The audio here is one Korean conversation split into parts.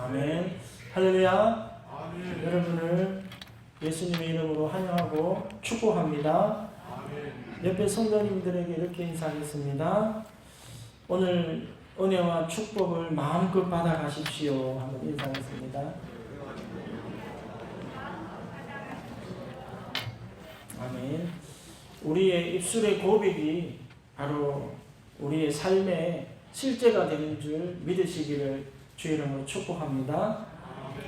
아멘. 할렐루야. 아멘. 여러분을 예수님의 이름으로 환영하고 축복합니다. 아멘. 옆에 성도님들에게 이렇게 인사하겠습니다. 오늘 은혜와 축복을 마음껏 받아가십시오. 한번 인사하겠습니다. 아멘. 우리의 입술의 고백이 바로 우리의 삶의 실제가 되는 줄 믿으시기를 주의 이름으로 축복합니다.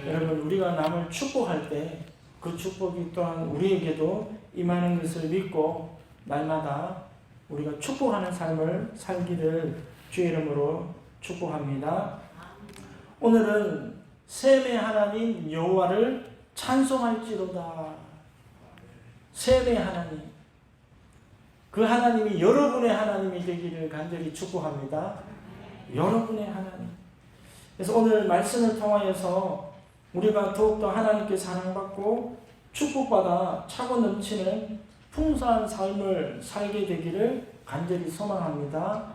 여러분, 우리가 남을 축복할 때 그 축복이 또한 우리에게도 임하는 것을 믿고 날마다 우리가 축복하는 삶을 살기를 주의 이름으로 축복합니다. 오늘은 셈의 하나님 여호와를 찬송할지로다. 셈의 하나님, 그 하나님이 여러분의 하나님이 되기를 간절히 축복합니다. 여러분의 하나님. 그래서 오늘 말씀을 통하여서 우리가 더욱더 하나님께 사랑받고 축복받아 차고 넘치는 풍성한 삶을 살게 되기를 간절히 소망합니다.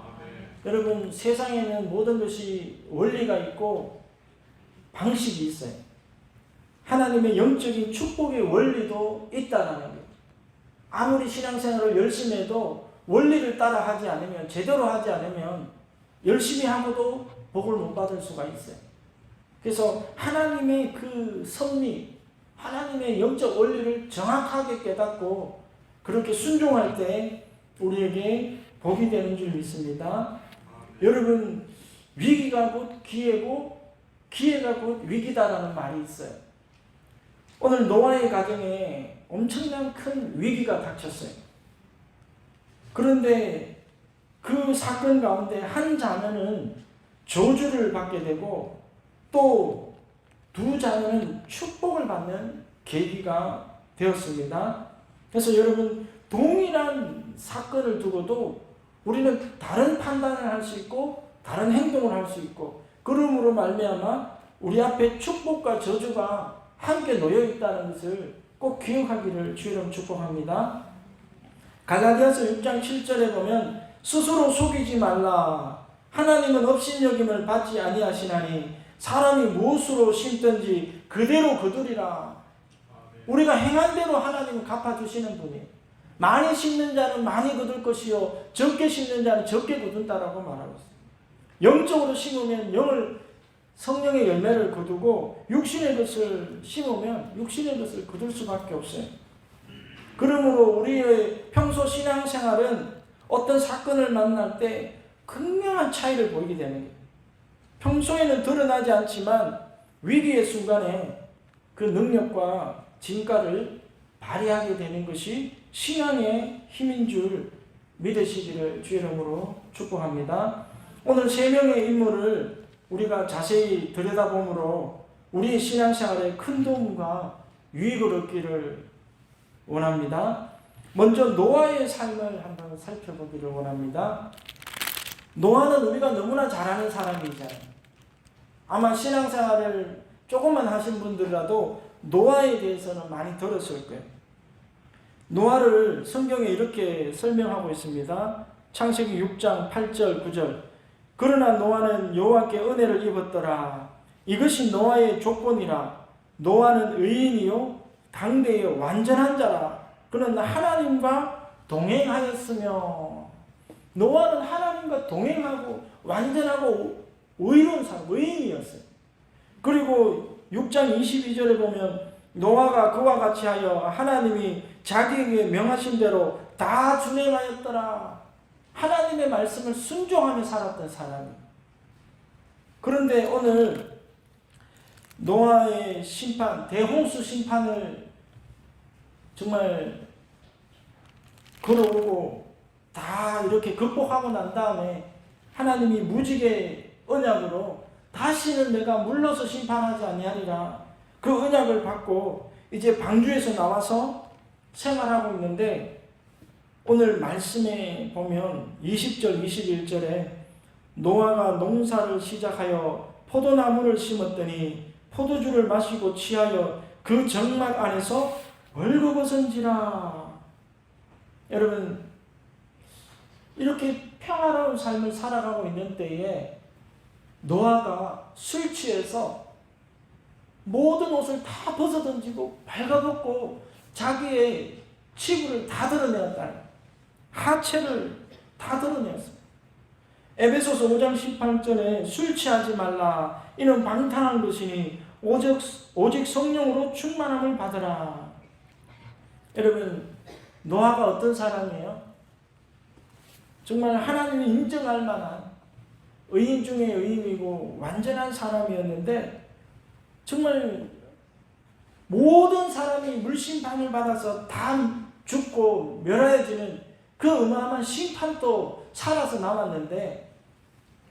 여러분, 세상에는 모든 것이 원리가 있고 방식이 있어요. 하나님의 영적인 축복의 원리도 있다라는 거예요. 아무리 신앙생활을 열심히 해도 원리를 따라 하지 않으면, 제대로 하지 않으면 열심히 하고도 복을 못 받을 수가 있어요. 그래서 하나님의 그 섭리, 하나님의 영적 원리를 정확하게 깨닫고 그렇게 순종할 때 우리에게 복이 되는 줄 믿습니다. 여러분, 위기가 곧 기회고 기회가 곧 위기다라는 말이 있어요. 오늘 노아의 가정에 엄청난 큰 위기가 닥쳤어요. 그런데 그 사건 가운데 한 자녀는 저주를 받게 되고 또 두 자녀는 축복을 받는 계기가 되었습니다. 그래서 여러분, 동일한 사건을 두고도 우리는 다른 판단을 할 수 있고 다른 행동을 할 수 있고, 그러므로 말미암아 우리 앞에 축복과 저주가 함께 놓여 있다는 것을 꼭 기억하기를 주의로 축복합니다. 갈라디아서 6장 7절에 보면 스스로 속이지 말라. 하나님은 업신여김을 받지 아니하시나니 사람이 무엇으로 심든지 그대로 거두리라. 우리가 행한 대로 하나님은 갚아주시는 분이에요. 많이 심는 자는 많이 거둘 것이요 적게 심는 자는 적게 거둔다라고 말하고 있어요. 영적으로 심으면 성령의 열매를 거두고 육신의 것을 심으면 육신의 것을 거둘 수밖에 없어요. 그러므로 우리의 평소 신앙생활은 어떤 사건을 만날 때 극명한 차이를 보이게 되는 거예요. 평소에는 드러나지 않지만 위기의 순간에 그 능력과 진가를 발휘하게 되는 것이 신앙의 힘인 줄 믿으시기를 주의 이름으로 축복합니다. 오늘 세 명의 인물을 우리가 자세히 들여다보므로 우리의 신앙생활에 큰 도움과 유익을 얻기를 원합니다. 먼저 노아의 삶을 한번 살펴보기를 원합니다. 노아는 우리가 너무나 잘 아는 사람이잖아요. 아마 신앙생활을 조금만 하신 분들이라도 노아에 대해서는 많이 들었을 거예요. 노아를 성경에 이렇게 설명하고 있습니다. 창세기 6장 8절 9절. 그러나 노아는 여호와께 은혜를 입었더라. 이것이 노아의 조건이라. 노아는 의인이요 당대의 완전한 자라. 그는 하나님과 동행하였으며. 노아는 하나님과 동행하고 완전하고 의로운 사람, 의인이었어요. 그리고 6장 22절에 보면 노아가 그와 같이 하여 하나님이 자기에게 명하신 대로 다 준행하였더라. 하나님의 말씀을 순종하며 살았던 사람이에요. 그런데 오늘 노아의 심판, 대홍수 심판을 정말 걸어오고 다 이렇게 극복하고 난 다음에 하나님이 무지개 언약으로 다시는 내가 물러서 심판하지 아니하리라. 그 언약을 받고 이제 방주에서 나와서 생활하고 있는데, 오늘 말씀에 보면 20절 21절에 노아가 농사를 시작하여 포도나무를 심었더니 포도주를 마시고 취하여 그 정막 안에서 벌거벗은지라. 여러분, 이렇게 평화로운 삶을 살아가고 있는 때에 노아가 술 취해서 모든 옷을 다 벗어던지고 발가벗고 자기의 치부를 다 드러내었다. 하체를 다 드러내었습니다. 에베소서 5장 18절에 술 취하지 말라. 이는 방탕한 것이니 오직 성령으로 충만함을 받으라. 여러분, 노아가 어떤 사람이에요? 정말 하나님이 인정할 만한 의인 중에 의인이고 완전한 사람이었는데 정말 모든 사람이 물심판을 받아서 다 죽고 멸하여지는 그 어마어마한 심판도 살아서 남았는데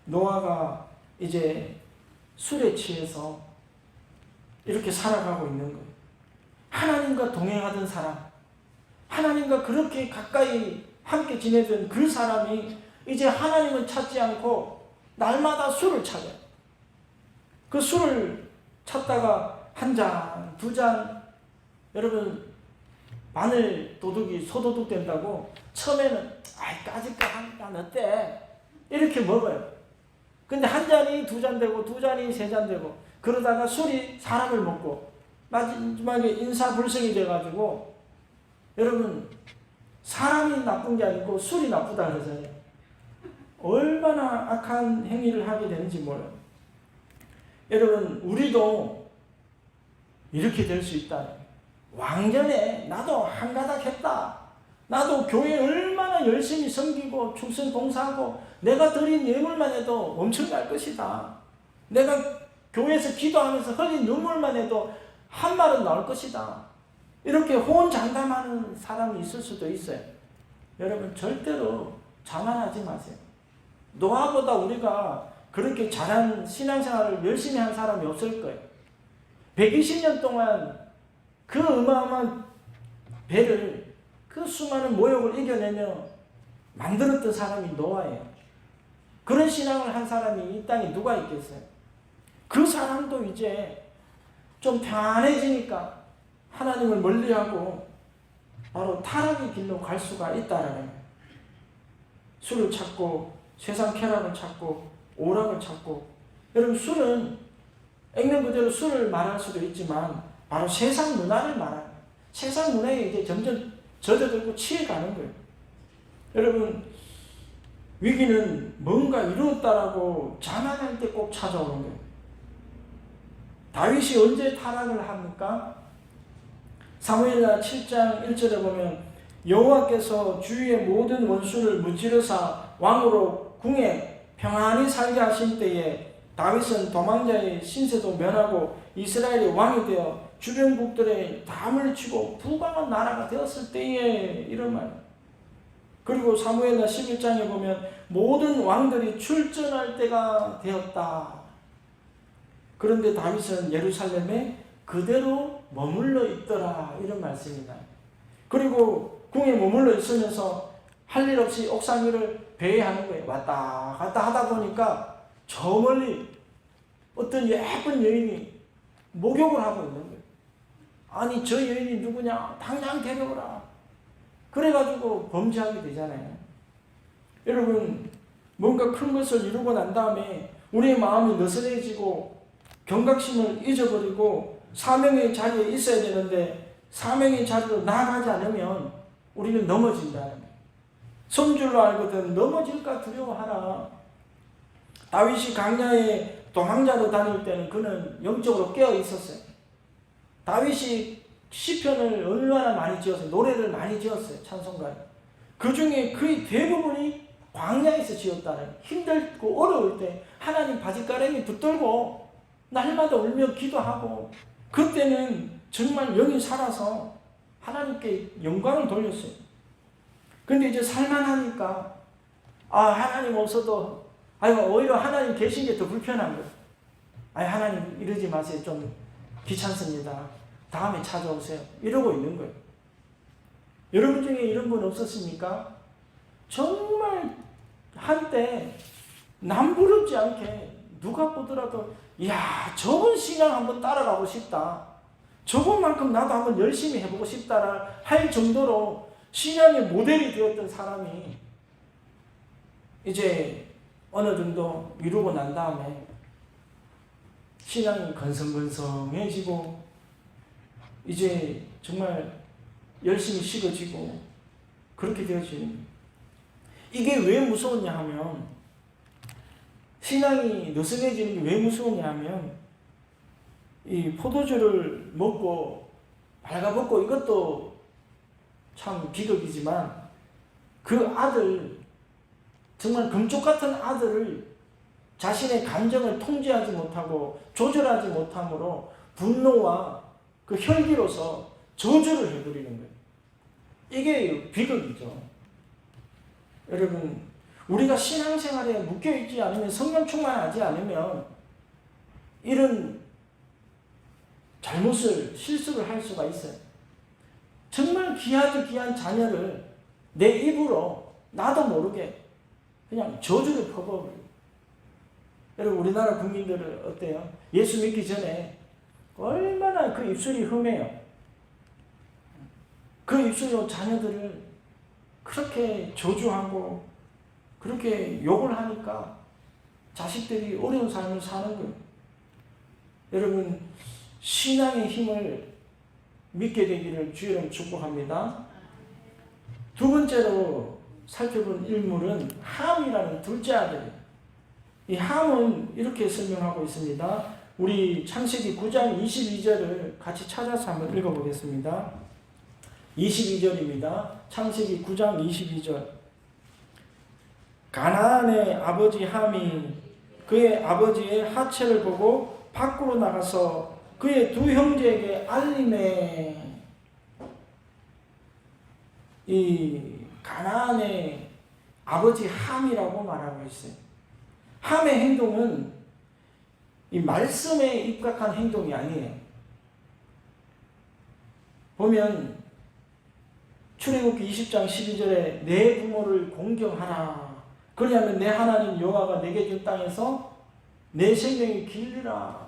노아가 이제 술에 취해서 이렇게 살아가고 있는 거예요. 하나님과 동행하던 사람, 하나님과 그렇게 가까이 함께 지내던 그 사람이 이제 하나님을 찾지 않고 날마다 술을 찾아요. 그 술을 찾다가 한 잔, 두 잔, 여러분 마늘 도둑이 소도둑 된다고 처음에는 까짓거 한 잔 어때? 이렇게 먹어요. 근데 한 잔이 두 잔 되고 두 잔이 세 잔 되고 그러다가 술이 사람을 먹고 마지막에 인사불성이 돼가지고 여러분 사람이 나쁜 게 아니고 술이 나쁘다 그러잖아요. 얼마나 악한 행위를 하게 되는지 몰라요. 여러분 우리도 이렇게 될 수 있다. 왕년에 나도 한가닥 했다. 나도 교회 얼마나 열심히 섬기고 축성 봉사하고 내가 드린 예물만 해도 엄청날 것이다. 내가 교회에서 기도하면서 흘린 눈물만 해도 한 말은 나올 것이다. 이렇게 호언장담하는 사람이 있을 수도 있어요. 여러분 절대로 자만하지 마세요. 노아보다 우리가 그렇게 잘한 신앙생활을 열심히 한 사람이 없을 거예요. 120년 동안 그 어마어마한 배를 그 수많은 모욕을 이겨내며 만들었던 사람이 노아예요. 그런 신앙을 한 사람이 이 땅에 누가 있겠어요? 그 사람도 이제 좀 편안해지니까 하나님을 멀리하고 바로 타락의 길로 갈 수가 있다라는 거예요. 술을 찾고 세상 쾌락을 찾고 오락을 찾고 여러분 술은 읽는 그대로 술을 말할 수도 있지만 바로 세상 문화를 말하는 거예요. 세상 문화에 이제 점점 젖어들고 취해가는 거예요. 여러분 위기는 뭔가 이루었다라고 자만할 때 꼭 찾아오는 거예요. 다윗이 언제 타락을 합니까? 사무엘하 7장 1절에 보면 여호와께서 주위의 모든 원수를 무찌르사 왕으로 궁에 평안히 살게 하신 때에 다윗은 도망자의 신세도 면하고 이스라엘의 왕이 되어 주변국들의 다 물리치고 부강한 나라가 되었을 때에 이런 말. 그리고 사무엘하 11장에 보면 모든 왕들이 출전할 때가 되었다. 그런데 다윗은 예루살렘에 그대로 머물러 있더라. 이런 말씀이다. 그리고 궁에 머물러 있으면서 할 일 없이 옥상 위를 배회하는 거예요. 왔다 갔다 하다 보니까 저 멀리 어떤 예쁜 여인이 목욕을 하고 있는 거예요. 아니 저 여인이 누구냐? 당장 데려오라. 그래가지고 범죄하게 되잖아요. 여러분 뭔가 큰 것을 이루고 난 다음에 우리의 마음이 느슨해지고 경각심을 잊어버리고 사명의 자리에 있어야 되는데 사명의 자리로 나아가지 않으면 우리는 넘어진다는 거예요. 손줄로 알거든 넘어질까 두려워하라. 다윗이 광야에 도망자로 다닐 때는 그는 영적으로 깨어 있었어요. 다윗이 시편을 얼마나 많이 지었어요. 노래를 많이 지었어요. 찬송가를. 그 중에 거의 대부분이 광야에서 지었다는 힘들고 어려울 때 하나님 바짓가랑이 붙들고 날마다 울며 기도하고 그때는 정말 영이 살아서 하나님께 영광을 돌렸어요. 근데 이제 살만하니까 하나님 없어도 오히려 하나님 계신 게 더 불편한 거예요. 하나님 이러지 마세요. 좀 귀찮습니다. 다음에 찾아오세요. 이러고 있는 거예요. 여러분 중에 이런 분 없었습니까? 정말 한때 남부럽지 않게 누가 보더라도 저분 신앙 한번 따라가고 싶다. 저분만큼 나도 한번 열심히 해보고 싶다 할 정도로 신앙의 모델이 되었던 사람이 이제 어느 정도 이루고 난 다음에 신앙이 건성건성해지고 이제 정말 열심히 식어지고 그렇게 되어지는 거예요. 이게 왜 무서웠냐 하면, 신앙이 느슨해지는 게 왜 무서웠냐 하면, 이 포도주를 먹고 발가벗고 이것도 참 비극이지만, 그 아들, 정말 금쪽 같은 아들을 자신의 감정을 통제하지 못하고 조절하지 못함으로 분노와 그 혈기로서 저주를 해버리는 거예요. 이게 비극이죠. 여러분, 우리가 신앙생활에 묶여있지 않으면, 성령 충만하지 않으면 이런 잘못을, 실수를 할 수가 있어요. 정말 귀하디 귀한 자녀를 내 입으로 나도 모르게 그냥 저주를 퍼버려요. 여러분, 우리나라 국민들은 어때요? 예수 믿기 전에 얼마나 그 입술이 흠해요. 그 입술로 자녀들을 그렇게 저주하고 그렇게 욕을 하니까 자식들이 어려운 삶을 사는 거예요. 여러분, 신앙의 힘을 믿게 되기를 주의 이름으로 축복합니다. 두 번째로 살펴본 인물은 함이라는 둘째 아들이에요. 이 함은 이렇게 설명하고 있습니다. 우리 창세기 9장 22절을 같이 찾아서 한번 읽어보겠습니다. 22절입니다. 창세기 9장 22절. 가나안의 아버지 함이 그의 아버지의 하체를 보고 밖으로 나가서 그의 두 형제에게 알림해. 이 가나안의 아버지 함이라고 말하고 있어요. 함의 행동은 이 말씀에 입각한 행동이 아니에요. 보면 출애굽기 20장 12절에 내 부모를 공경하라. 그리하면 내 하나님 여호와가 내게 준 땅에서 내 생명이 길리라.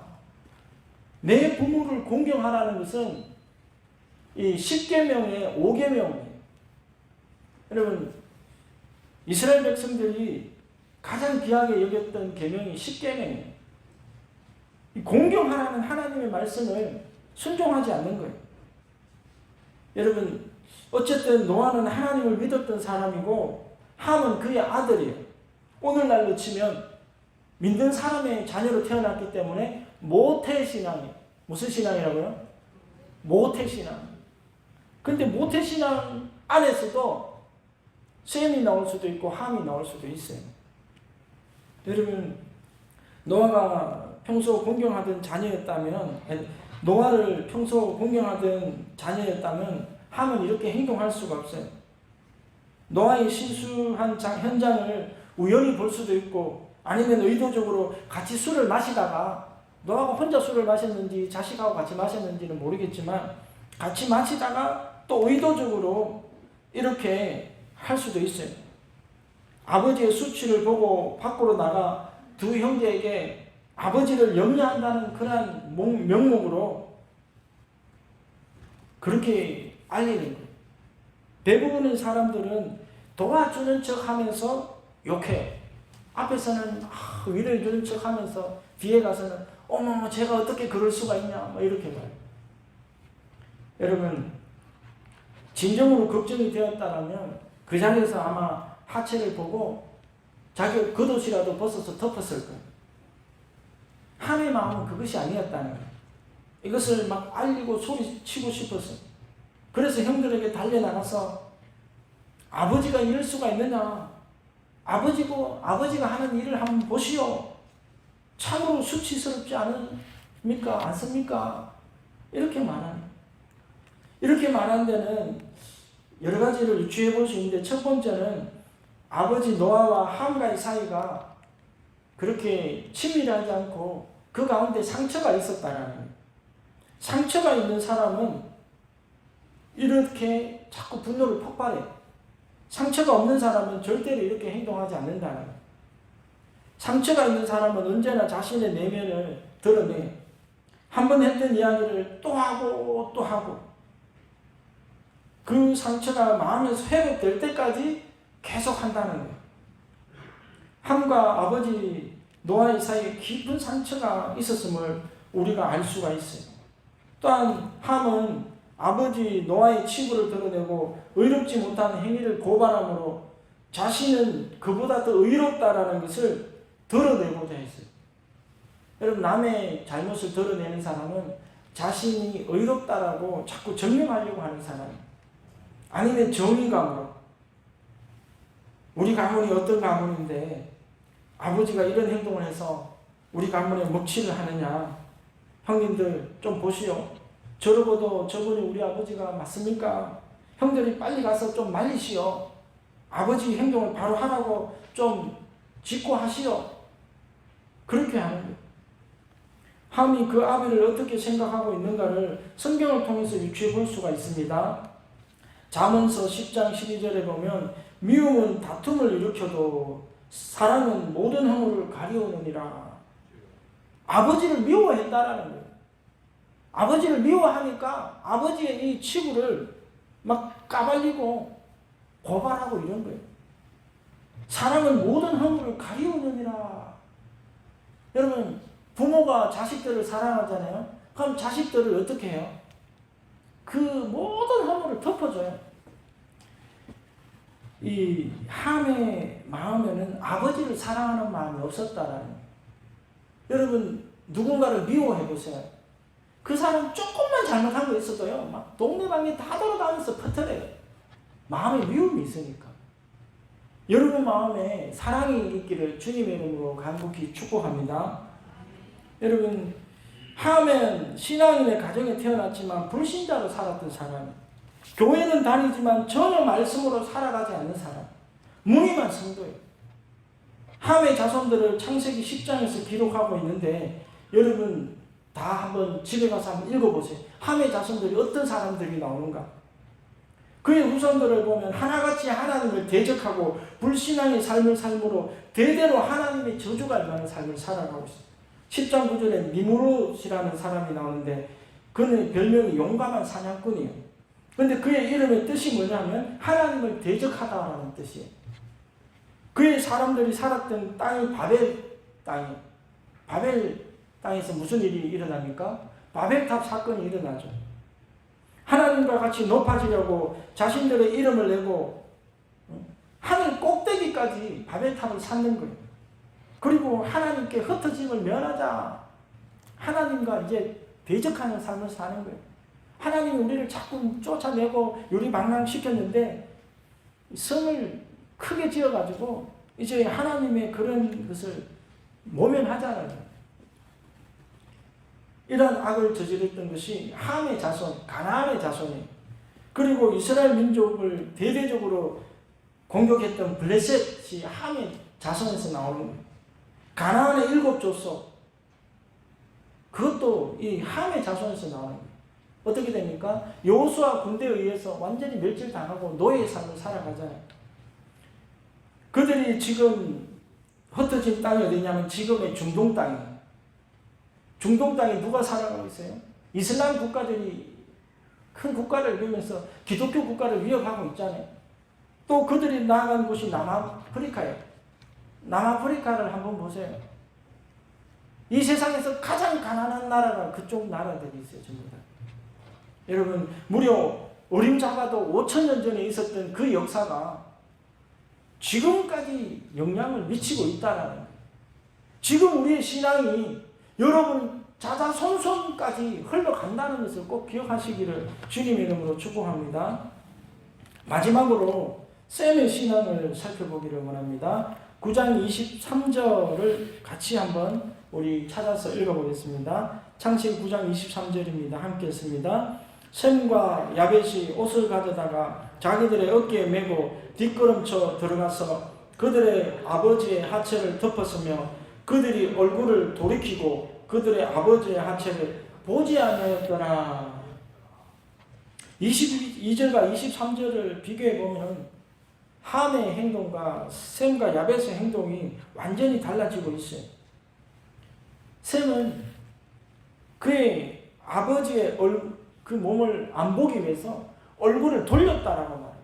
내 부모를 공경하라는 것은 이 10계명의 5계명이에요. 여러분, 이스라엘 백성들이 가장 귀하게 여겼던 계명이 10계명이에요. 공경하라는 하나님의 말씀을 순종하지 않는 거예요. 여러분, 어쨌든 노아는 하나님을 믿었던 사람이고 함은 그의 아들이에요. 오늘날로 치면 믿는 사람의 자녀로 태어났기 때문에 모태신앙이에요. 무슨 신앙이라고요? 모태신앙. 근데 모태신앙 안에서도 셈이 나올 수도 있고 함이 나올 수도 있어요. 여러분, 노아가 평소 공경하던 자녀였다면, 노아를 평소 공경하던 자녀였다면 함은 이렇게 행동할 수가 없어요. 노아의 실수한 현장을 우연히 볼 수도 있고, 아니면 의도적으로 같이 술을 마시다가, 노아가 혼자 술을 마셨는지 자식하고 같이 마셨는지는 모르겠지만 같이 마시다가 또 의도적으로 이렇게 할 수도 있어요. 아버지의 수치를 보고 밖으로 나가 두 형제에게 아버지를 염려한다는 그런 명목으로 그렇게 알리는 거예요. 대부분의 사람들은 도와주는 척 하면서 욕해. 앞에서는 위로해 주는 척 하면서 뒤에 가서는 어머 제가 어떻게 그럴 수가 있냐 뭐 이렇게 말해요. 여러분, 진정으로 걱정이 되었다면 그 자리에서 아마 하체를 보고 자기 겉옷이라도 벗어서 덮었을 거예요. 함의 마음은 그것이 아니었다는 거예요. 이것을 막 알리고 소리치고 싶었어요. 그래서 형들에게 달려나가서 아버지가 이럴 수가 있느냐, 아버지가 하는 일을 한번 보시오. 참으로 수치스럽지 않습니까? 않습니까? 이렇게 말하는. 이렇게 말한 데는 여러 가지를 유추해 볼 수 있는데, 첫 번째는 아버지 노아와 함과의 사이가 그렇게 친밀하지 않고 그 가운데 상처가 있었다라는 거예요. 상처가 있는 사람은 이렇게 자꾸 분노를 폭발해요. 상처가 없는 사람은 절대로 이렇게 행동하지 않는다는 거예요. 상처가 있는 사람은 언제나 자신의 내면을 드러내요. 한 번 했던 이야기를 또 하고 또 하고, 그 상처가 마음에서 회복될 때까지 계속 한다는 거예요. 함과 아버지 노아의 사이에 깊은 상처가 있었음을 우리가 알 수가 있어요. 또한 함은 아버지 노아의 치부를 드러내고 의롭지 못한 행위를 고발함으로 자신은 그보다 더 의롭다라는 것을 드러내고자 했어요. 여러분, 남의 잘못을 드러내는 사람은 자신이 의롭다라고 자꾸 증명하려고 하는 사람이에요. 아니면 정의감으로. 우리 가문이 어떤 가문인데 아버지가 이런 행동을 해서 우리 가문에 먹칠을 하느냐. 형님들 좀 보시오. 저러고도 저분이 우리 아버지가 맞습니까? 형들이 빨리 가서 좀 말리시오. 아버지 행동을 바로 하라고 좀 직고하시오. 그렇게 하는 거예요. 함이 그 아비를 어떻게 생각하고 있는가를 성경을 통해서 유추해 볼 수가 있습니다. 잠언서 10장 12절에 보면 미움은 다툼을 일으켜도 사랑은 모든 허물을 가리우느니라. 아버지를 미워했다라는 거예요. 아버지를 미워하니까 아버지의 이 치부를 막 까발리고 고발하고 이런 거예요. 사랑은 모든 허물을 가리우느니라. 여러분, 부모가 자식들을 사랑하잖아요. 그럼 자식들을 어떻게 해요? 그 모든 허물을 덮어줘요. 이 함의 마음에는 아버지를 사랑하는 마음이 없었다라는 거예요. 여러분, 누군가를 미워해 보세요. 그 사람 조금만 잘못한 거 있어도요, 막 동네방네 다 돌아다니면서 퍼뜨려요. 마음에 미움이 있으니까. 여러분 마음에 사랑이 있기를 주님의 이름으로 간곡히 축복합니다. 여러분, 함은 신앙인의 가정에 태어났지만 불신자로 살았던 사람, 교회는 다니지만 전혀 말씀으로 살아가지 않는 사람, 무늬만 성도예요. 함의 자손들을 창세기 10장에서 기록하고 있는데 여러분 다 한번 집에 가서 한번 읽어보세요. 함의 자손들이 어떤 사람들이 나오는가. 그의 후손들을 보면 하나같이 하나님을 대적하고 불신앙의 삶을 삶으로 대대로 하나님의 저주가 임하는 삶을 살아가고 있어요. 10장 9절에 니무롯이라는 사람이 나오는데 그는 별명이 용감한 사냥꾼이에요. 그런데 그의 이름의 뜻이 뭐냐면 하나님을 대적하다라는 뜻이에요. 그의 사람들이 살았던 땅이 바벨 땅이에요. 바벨 땅에서 무슨 일이 일어납니까? 바벨탑 사건이 일어나죠. 하나님과 같이 높아지려고 자신들의 이름을 내고 하늘 꼭대기까지 바벨탑을 쌓는 거예요. 그리고 하나님께 흩어짐을 면하자. 하나님과 이제 대적하는 삶을 사는 거예요. 하나님이 우리를 자꾸 쫓아내고 유리망랑시켰는데 성을 크게 지어가지고 이제 하나님의 그런 것을 모면하잖아요. 이런 악을 저질렀던 것이 함의 자손, 가나안의 자손이에요. 그리고 이스라엘 민족을 대대적으로 공격했던 블레셋이 함의 자손에서 나오는 거예요. 가나안의 7족속, 그것도 이 함의 자손에서 나오는 거예요. 어떻게 됩니까? 여호수아 군대에 의해서 완전히 멸절당하고 노예의 삶을 살아가잖아요. 그들이 지금 흩어진 땅이 어디냐면 지금의 중동 땅이에요. 중동 땅에 누가 살아가고 있어요? 이슬람 국가들이 큰 국가를 이루면서 기독교 국가를 위협하고 있잖아요. 또 그들이 나아간 곳이 남아프리카예요. 남아프리카를 한번 보세요. 이 세상에서 가장 가난한 나라가 그쪽 나라들이 있어요. 전부 다. 여러분, 무려 어림잡아도 5,000년 전에 있었던 그 역사가 지금까지 영향을 미치고 있다라는 거예요. 지금 우리의 신앙이 여러분 자자손손까지 흘러간다는 것을 꼭 기억하시기를 주님의 이름으로 축복합니다. 마지막으로 셈의 신앙을 살펴보기를 원합니다. 9장 23절을 같이 한번 우리 찾아서 읽어보겠습니다. 창세기 9장 23절입니다. 함께 읽습니다. 셈과 야벳이 옷을 가져다가 자기들의 어깨에 메고 뒷걸음쳐 들어가서 그들의 아버지의 하체를 덮었으며 그들이 얼굴을 돌이키고 그들의 아버지의 하체를 보지 아니하였더라. 22절과 23절을 비교해 보면 함의 행동과 셈과 야벳의 행동이 완전히 달라지고 있어요. 셈은 그의 아버지의 그 몸을 안 보기 위해서 얼굴을 돌렸다라고 말해요.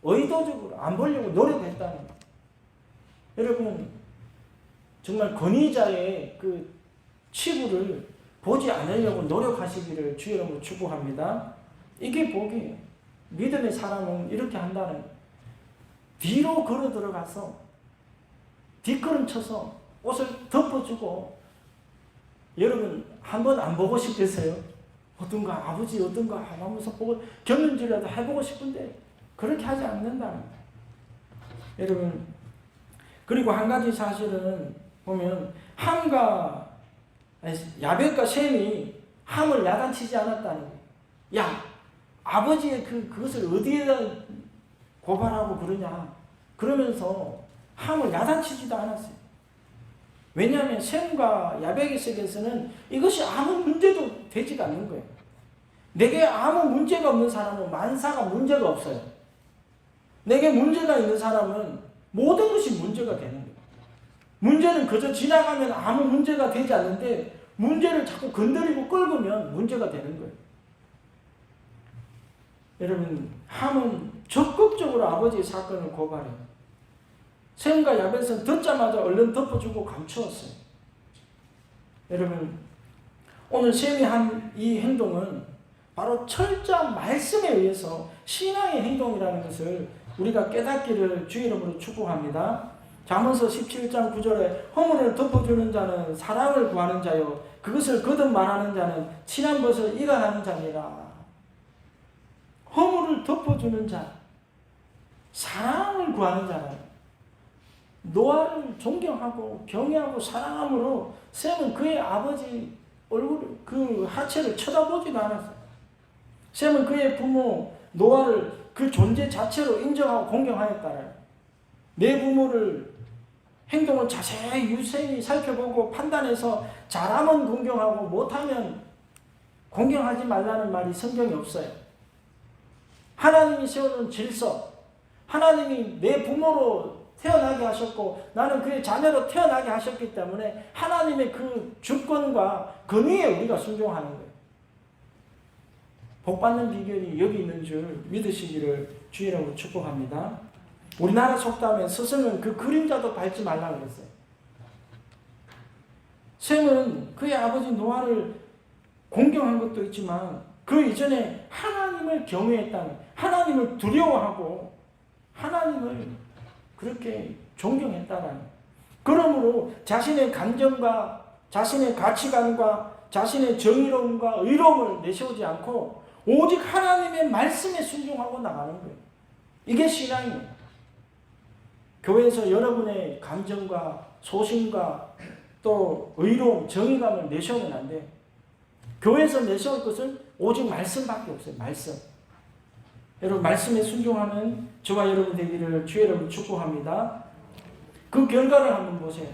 의도적으로 안 보려고 노력했다는 거예요. 여러분, 정말 권위자의 그 치부를 보지 않으려고 노력하시기를 주 이름으로 축복합니다. 이게 복이에요. 믿음의 사람은 이렇게 한다는 거예요. 뒤로 걸어 들어가서 뒷걸음 쳐서 옷을 덮어주고, 여러분 한번 안 보고 싶겠어요? 어떤가 아버지 어떤가 하면서 보고 경륜질이라도 해보고 싶은데 그렇게 하지 않는다는 거예요. 여러분, 그리고 한 가지 사실은 보면 야벳과 셈이 함을 야단치지 않았다는 거예요. 야, 아버지의 그것을 어디에다 고발하고 그러냐, 그러면서 함을 야단치지도 않았어요. 왜냐하면 셈과 야벳의 세계에서는 이것이 아무 문제도 되지가 않는 거예요. 내게 아무 문제가 없는 사람은 만사가 문제가 없어요. 내게 문제가 있는 사람은 모든 것이 문제가 되는 거예요. 문제는 그저 지나가면 아무 문제가 되지 않는데, 문제를 자꾸 건드리고 끌고면 문제가 되는 거예요. 여러분, 함은 적극적으로 아버지의 사건을 고발해요. 셈과 야벳은 듣자마자 얼른 덮어주고 감추었어요. 여러분, 오늘 셈이 한 이 행동은 바로 철저한 말씀에 의해서 신앙의 행동이라는 것을 우리가 깨닫기를 주 이름으로 축복합니다. 잠언서 17장 9절에 허물을 덮어주는 자는 사랑을 구하는 자요, 그것을 거듭 말하는 자는 친한 것을 이간하는 자니라. 허물을 덮어주는 자, 사랑을 구하는 자는 노아를 존경하고 경외하고 사랑함으로 셈은 그의 아버지 얼굴, 그 하체를 쳐다보지도 않았어요. 셈은 그의 부모 노아를 그 존재 자체로 인정하고 공경하였다는, 내 부모를 행동을 자세히 유세히 살펴보고 판단해서 잘하면 공경하고 못하면 공경하지 말라는 말이 성경에 없어요. 하나님이 세우는 질서, 하나님이 내 부모로 태어나게 하셨고 나는 그의 자녀로 태어나게 하셨기 때문에 하나님의 그 주권과 권위에 우리가 순종하는 거예요. 복받는 비결이 여기 있는 줄 믿으시기를 주 이름으로 축복합니다. 우리나라 속담에 스승은 그 그림자도 밟지 말라고 그랬어요. 셈은 그의 아버지 노아를 공경한 것도 있지만 그 이전에 하나님을 경외했다는, 하나님을 두려워하고 하나님을 그렇게 존경했다는, 그러므로 자신의 감정과 자신의 가치관과 자신의 정의로움과 의로움을 내세우지 않고 오직 하나님의 말씀에 순종하고 나가는 거예요. 이게 신앙이에요. 교회에서 여러분의 감정과 소신과 또 의로움, 정의감을 내세우면 안 돼요. 교회에서 내세울 것은 오직 말씀밖에 없어요. 말씀. 여러분, 말씀에 순종하는 저와 여러분 되기를 주의 이름으로 축복합니다. 그 결과를 한번 보세요.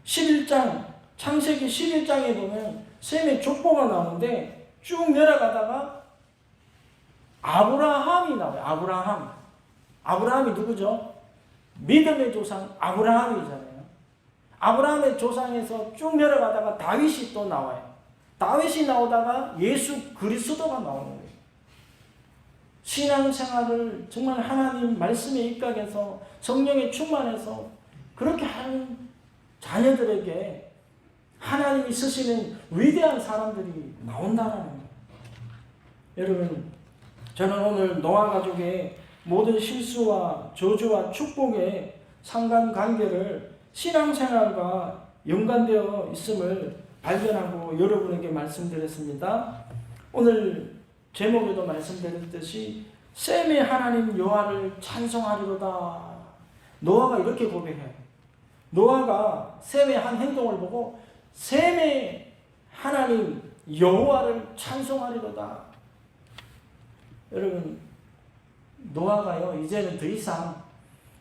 11장, 창세기 11장에 보면 셈의 족보가 나오는데 쭉 내려가다가 아브라함이 나와요. 아브라함이 누구죠? 믿음의 조상 아브라함이잖아요. 아브라함의 조상에서 쭉 내려가다가 다윗이 또 나와요. 다윗이 나오다가 예수 그리스도가 나오는 거예요. 신앙생활을 정말 하나님 말씀에 입각해서 성령에 충만해서 그렇게 하는 자녀들에게 하나님이 쓰시는 위대한 사람들이 나온다는 거예요. 여러분, 저는 오늘 노아 가족의 모든 실수와 저주와 축복의 상관관계를 신앙생활과 연관되어 있음을 발견하고 여러분에게 말씀드렸습니다. 오늘 제목에도 말씀드렸듯이 셈의 하나님 여호와를 찬송하리로다. 노아가 이렇게 고백해요. 노아가 셈의 한 행동을 보고 셈의 하나님 여호와를 찬송하리로다. 여러분, 노아가요 이제는 더 이상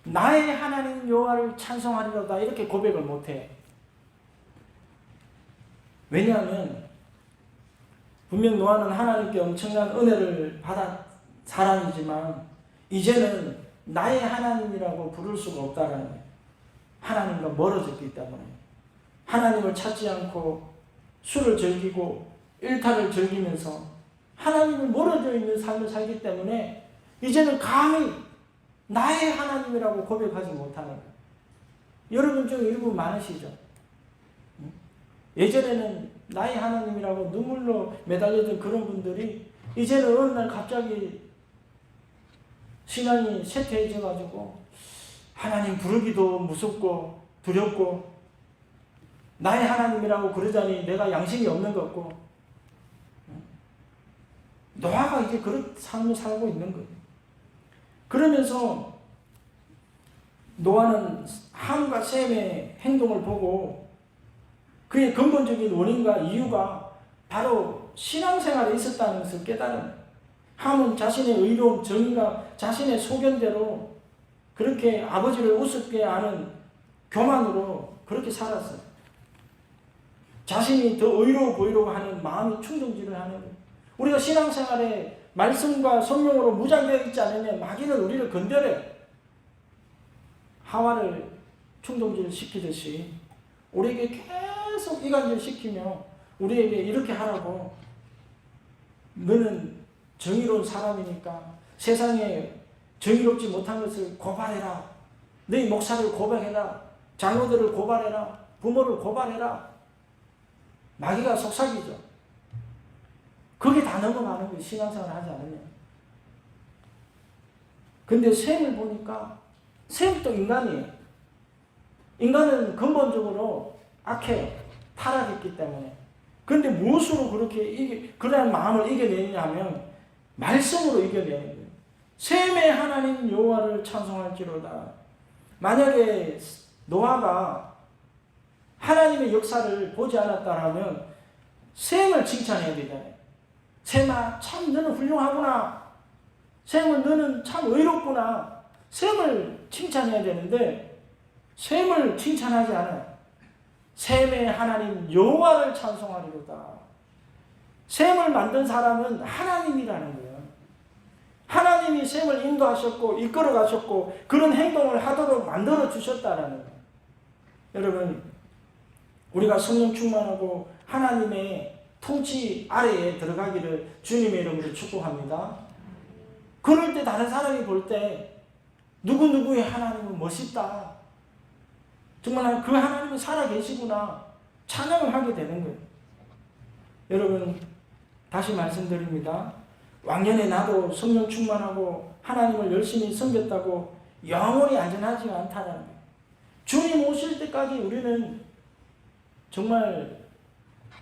나의 하나님 여호와를 찬송하리로다 이렇게 고백을 못해. 왜냐하면 분명 노아는 하나님께 엄청난 은혜를 받은 사람이지만 이제는 나의 하나님이라고 부를 수가 없다라는 거예요. 하나님과 멀어졌기 때문에 하나님을 찾지 않고 술을 즐기고 일탈을 즐기면서 하나님을 멀어져 있는 삶을 살기 때문에 이제는 감히 나의 하나님이라고 고백하지 못하는 거예요. 여러분 중 일부 많으시죠? 예전에는 나의 하나님이라고 눈물로 매달리던 그런 분들이 이제는 어느 날 갑자기 신앙이 쇠퇴해져 가지고 하나님 부르기도 무섭고 두렵고 나의 하나님이라고 그러자니 내가 양심이 없는 것 같고 노아가 이제 그런 삶을 살고 있는 거예요. 그러면서 노아는 함과 셈의 행동을 보고 그의 근본적인 원인과 이유가 바로 신앙생활에 있었다는 것을 깨달은, 함은 자신의 의로움, 정의가 자신의 소견대로 그렇게 아버지를 우습게 하는 교만으로 그렇게 살았어요. 자신이 더 의로워 보이려고 하는 마음이 충동질을 하는 거예요. 우리가 신앙생활에 말씀과 성령으로 무장되어 있지 않으면 마귀는 우리를 건드려요. 하와를 충동질 시키듯이 우리에게 계속 이간질 시키며 우리에게 이렇게 하라고, 너는 정의로운 사람이니까 세상에 정의롭지 못한 것을 고발해라. 너희 목사를 고발해라. 장로들을 고발해라. 부모를 고발해라. 마귀가 속삭이죠. 그게 다 넘어가는 거예요. 신앙생활 하지 않으면. 근데 셈을 보니까 셈도 인간이에요. 인간은 근본적으로 악해요. 타락했기 때문에. 그런데 무엇으로 그렇게 그런 마음을 이겨내느냐 하면 말씀으로 이겨내는 거예요. 셈의 하나님 여호와를 찬송할지로다. 만약에 노아가 하나님의 역사를 보지 않았다라면 셈을 칭찬해야 되잖아요. 셈아, 참 너는 훌륭하구나. 셈은 너는 참 의롭구나. 셈을 칭찬해야 되는데 셈을 칭찬하지 않아요. 셈의 하나님 여호와를 찬송하리로다. 셈을 만든 사람은 하나님이라는 거예요. 하나님이 셈을 인도하셨고 이끌어 가셨고 그런 행동을 하도록 만들어 주셨다라는 거예요. 여러분, 우리가 성령 충만하고 하나님의 통치 아래에 들어가기를 주님의 이름으로 축복합니다. 그럴 때 다른 사람이 볼 때 누구누구의 하나님은 멋있다. 정말 그 하나님은 살아계시구나. 찬양을 하게 되는 거예요. 여러분, 다시 말씀드립니다. 왕년에 나도 성령 충만하고 하나님을 열심히 섬겼다고 영원히 안전하지가 않다는 거예요. 주님 오실 때까지 우리는 정말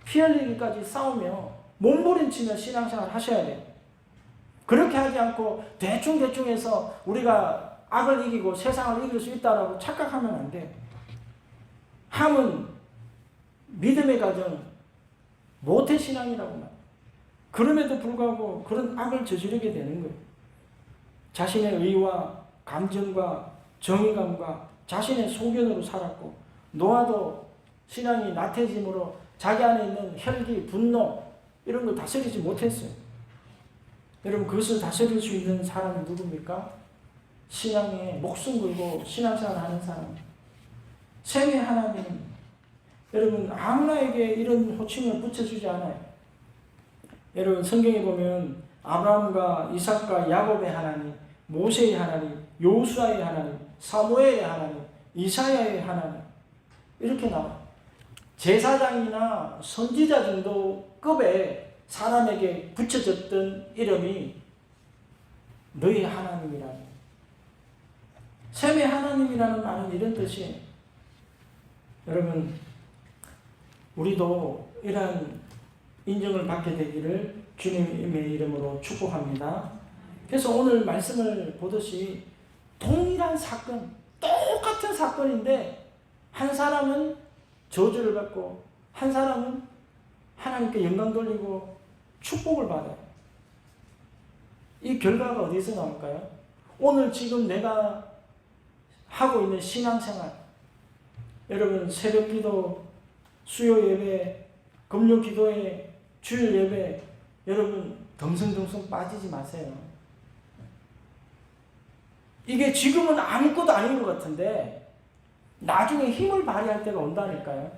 피 흘리기까지 싸우며 몸부림치며 신앙생활 하셔야 돼요. 그렇게 하지 않고 대충 해서 우리가 악을 이기고 세상을 이길 수 있다라고 착각하면 안 돼요. 함은 믿음의 가정, 모태신앙이라고 말해요. 그럼에도 불구하고 그런 악을 저지르게 되는 거예요. 자신의 의와 감정과 정의감과 자신의 소견으로 살았고, 노아도 신앙이 나태해짐으로 자기 안에 있는 혈기, 분노 이런 걸 다스리지 못했어요. 여러분, 그것을 다스릴 수 있는 사람이 누굽니까? 신앙에 목숨 걸고 신앙생활 하는 사람. 셈의 하나님. 여러분, 아무나에게 이런 호칭을 붙여주지 않아요. 여러분, 성경에 보면 아브라함과 이삭과 야곱의 하나님, 모세의 하나님, 여호수아의 하나님, 사무엘의 하나님, 이사야의 하나님 이렇게 나와요. 제사장이나 선지자 정도 급의 사람에게 붙여졌던 이름이 너희 하나님이라는, 셈의 하나님이라는 말은 이런 뜻이에요. 여러분, 우리도 이러한 인정을 받게 되기를 주님의 이름으로 축복합니다. 그래서 오늘 말씀을 보듯이 동일한 사건, 똑같은 사건인데 한 사람은 저주를 받고 한 사람은 하나님께 영광 돌리고 축복을 받아요. 이 결과가 어디서 나올까요? 오늘 지금 내가 하고 있는 신앙생활, 여러분, 새벽 기도, 수요 예배, 금요 기도회, 주일 예배, 여러분 덩성덩성 빠지지 마세요. 이게 지금은 아무것도 아닌 것 같은데 나중에 힘을 발휘할 때가 온다니까요.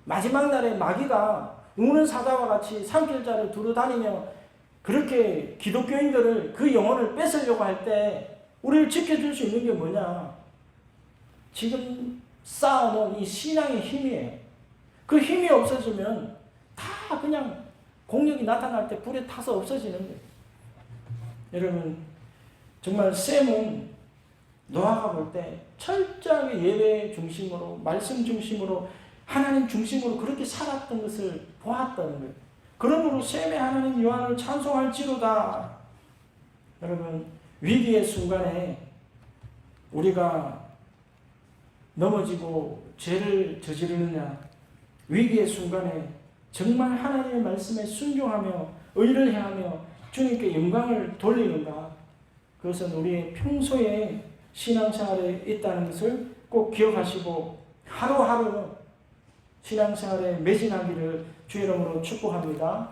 마지막 날에 마귀가 우는 사자와 같이 산길자를 두루다니며 그렇게 기독교인들을 그 영혼을 뺏으려고 할 때 우리를 지켜줄 수 있는 게 뭐냐? 지금 쌓아놓은 이 신앙의 힘이에요. 그 힘이 없어지면 다 그냥 공력이 나타날 때 불에 타서 없어지는 거예요. 여러분, 정말 셈은 노아가 볼 때 철저하게 예배 중심으로, 말씀 중심으로, 하나님 중심으로 그렇게 살았던 것을 보았다는 거예요. 그러므로 셈의 하나님 여호와를 찬송할지로다. 여러분, 위기의 순간에 우리가 넘어지고 죄를 저지르느냐, 위기의 순간에 정말 하나님의 말씀에 순종하며 의를 행하며 주님께 영광을 돌리는가, 그것은 우리의 평소에 신앙생활에 있다는 것을 꼭 기억하시고 하루하루 신앙생활에 매진하기를 주의 이름으로 축복합니다.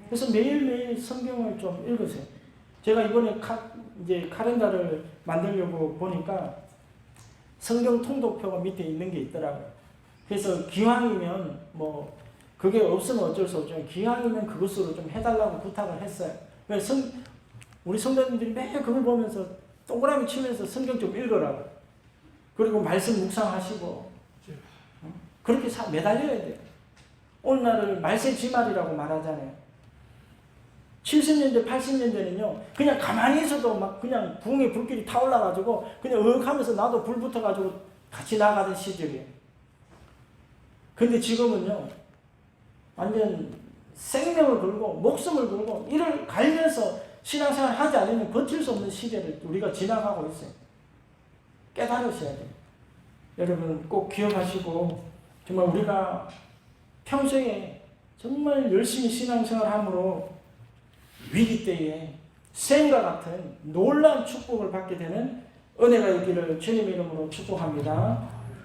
그래서 매일매일 성경을 좀 읽으세요. 제가 이번에 이제 카렌다를 만들려고 보니까 성경 통독표가 밑에 있는 게 있더라고요. 그래서 기왕이면 뭐 그게 없으면 어쩔 수 없지만 기왕이면 그것으로 좀 해달라고 부탁을 했어요. 우리 성도님들이 매일 그걸 보면서 동그라미 치면서 성경 좀 읽으라고. 그리고 말씀 묵상하시고 그렇게 매달려야 돼요. 오늘날을 말세지말이라고 말하잖아요. 70년대, 80년대는요, 그냥 가만히 있어도 막 그냥 부흥의 불길이 타올라가지고 그냥 하면서 나도 불 붙어가지고 같이 나가던 시절이에요. 근데 지금은요, 완전 생명을 걸고 목숨을 걸고 이를 갈면서 신앙생활 하지 않으면 버틸 수 없는 시대를 우리가 지나가고 있어요. 깨달으셔야 돼요. 여러분 꼭 기억하시고, 정말 우리가 평소에 정말 열심히 신앙생활함으로 위기 때에 셈과 같은 놀라운 축복을 받게 되는 은혜가 있기를 주님의 이름으로 축복합니다.